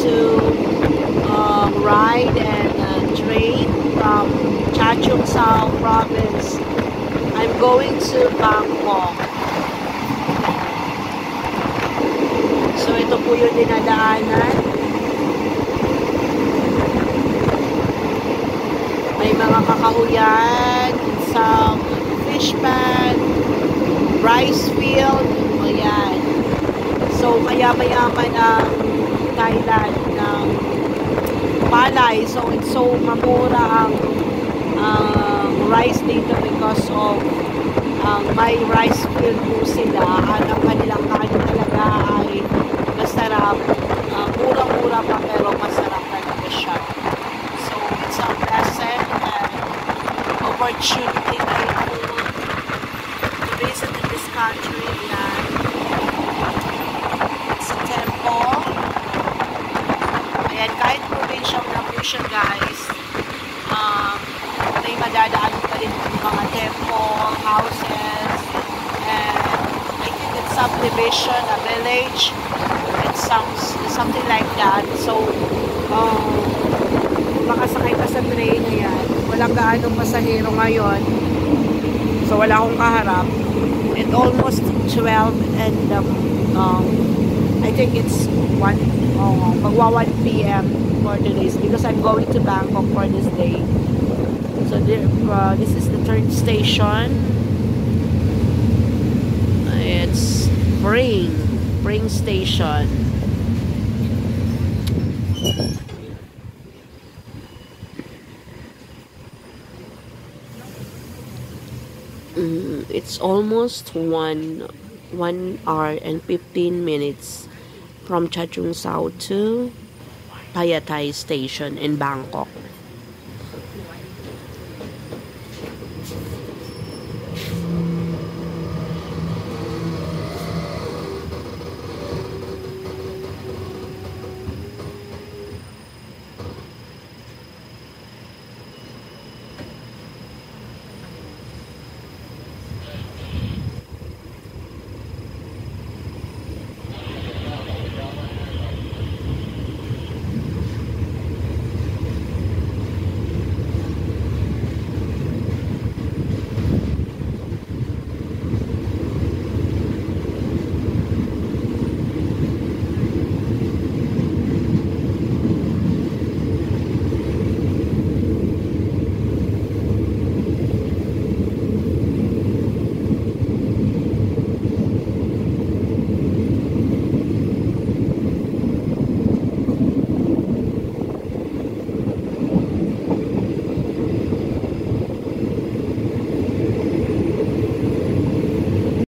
to ride and train from Chachoengsao province. I'm going to Bangkok. So ito po yung dinadaanan. May mga kakahuyan, isang fish pan, rice field, ayan. So kaya mayaman ang Thailand ng palay. So it's so mamura ang rice dito because of may rice field po sila at ang kanilang kanin talaga ay masarap. Mura-mura pa pero masarap talaga siya. So it's a blessing and opportunity to visit in this country. Yan. It's a temple. Ayan, kahit provincial na po siya guys, may madadaan pa rin mga temple, houses, and I think it's subdivision, a village. It sounds something like that. So, makasakay ka sa train, ayan. Walang gaanong pasahero ngayon. So, wala akong kaharap. At almost 12 and I think it's magwa 1 p.m. for today's because I'm going to Bangkok for this day. So this is the third station. It's Pring Station. It's almost 1 hour and 15 minutes from Chachoengsao to Phayatay Station in Bangkok.